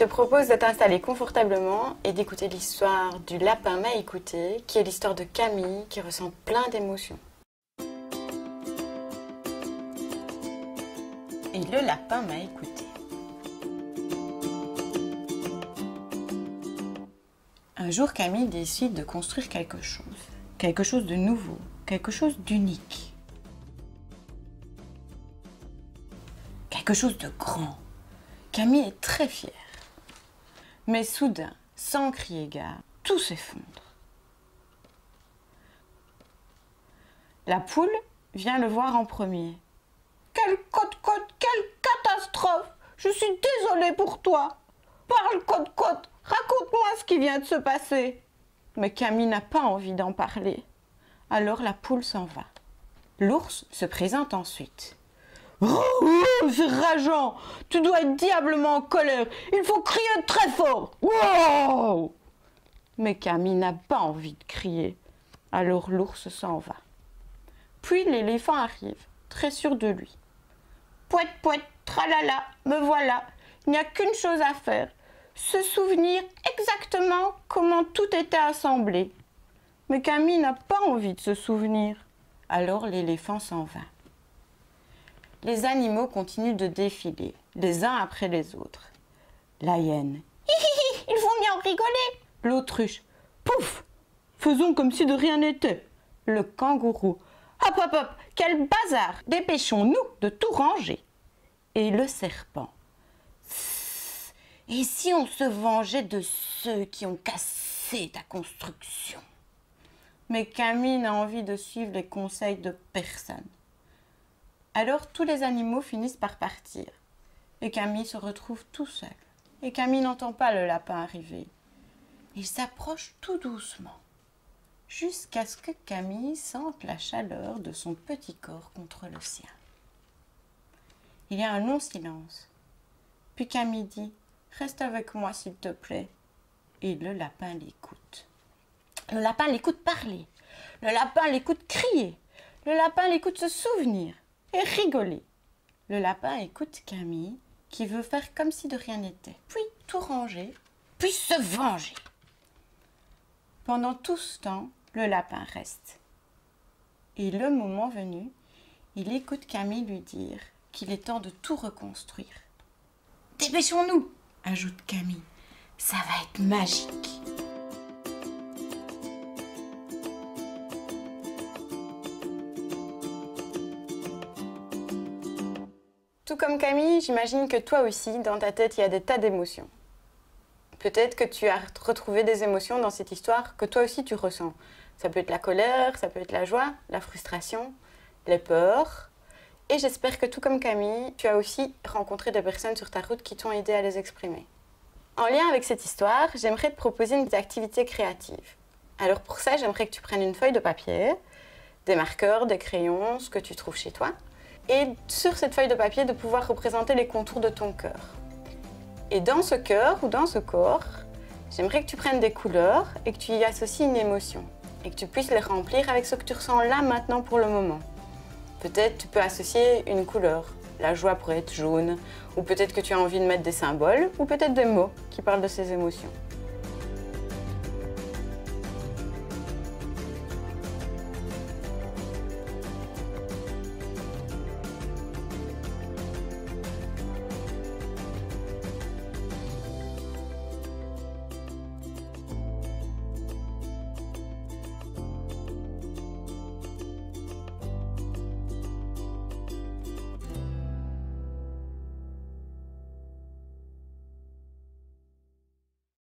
te propose de t'installer confortablement et d'écouter l'histoire du lapin m'a écouté, qui est l'histoire de Camille qui ressent plein d'émotions. Et le lapin m'a écouté. Un jour, Camille décide de construire quelque chose de nouveau, quelque chose d'unique. Quelque chose de grand. Camille est très fière. Mais soudain, sans crier gare, tout s'effondre. La poule vient le voir en premier. « Quelle côte-côte, quelle catastrophe! Je suis désolée pour toi! Parle côte-côte, raconte-moi ce qui vient de se passer! » Mais Camille n'a pas envie d'en parler. Alors la poule s'en va. L'ours se présente ensuite. « Oh, c'est rageant! Tu dois être diablement en colère! Il faut crier très fort! Wow !» Mais Camille n'a pas envie de crier. Alors l'ours s'en va. Puis l'éléphant arrive, très sûr de lui. « Pouette, pouette, tralala, me voilà! Il n'y a qu'une chose à faire. Se souvenir exactement comment tout était assemblé. » Mais Camille n'a pas envie de se souvenir. Alors l'éléphant s'en va. Les animaux continuent de défiler, les uns après les autres. La hyène. « Hi, il vaut mieux en rigoler !» L'autruche. « Pouf! Faisons comme si de rien n'était !» Le kangourou. « Hop, hop, hop! Quel bazar! Dépêchons-nous de tout ranger !» Et le serpent. « Et si on se vengeait de ceux qui ont cassé ta construction ?» Mais Camille n'a envie de suivre les conseils de personne. Alors tous les animaux finissent par partir. Et Camille se retrouve tout seul. Et Camille n'entend pas le lapin arriver. Il s'approche tout doucement. Jusqu'à ce que Camille sente la chaleur de son petit corps contre le sien. Il y a un long silence. Puis Camille dit « Reste avec moi s'il te plaît. » Et le lapin l'écoute. Le lapin l'écoute parler. Le lapin l'écoute crier. Le lapin l'écoute se souvenir et rigoler. Le lapin écoute Camille qui veut faire comme si de rien n'était. Puis tout ranger, puis se venger. Pendant tout ce temps, le lapin reste. Et le moment venu, il écoute Camille lui dire qu'il est temps de tout reconstruire. « Dépêchons-nous !» ajoute Camille. « Ça va être magique !» Tout comme Camille, j'imagine que toi aussi, dans ta tête, il y a des tas d'émotions. Peut-être que tu as retrouvé des émotions dans cette histoire que toi aussi tu ressens. Ça peut être la colère, ça peut être la joie, la frustration, les peurs. Et j'espère que tout comme Camille, tu as aussi rencontré des personnes sur ta route qui t'ont aidé à les exprimer. En lien avec cette histoire, j'aimerais te proposer une activité créative. Alors pour ça, j'aimerais que tu prennes une feuille de papier, des marqueurs, des crayons, ce que tu trouves chez toi. Et sur cette feuille de papier, de pouvoir représenter les contours de ton cœur. Et dans ce cœur ou dans ce corps, j'aimerais que tu prennes des couleurs et que tu y associes une émotion. Et que tu puisses les remplir avec ce que tu ressens là, maintenant, pour le moment. Peut-être tu peux associer une couleur. La joie pourrait être jaune, ou peut-être que tu as envie de mettre des symboles, ou peut-être des mots qui parlent de ces émotions.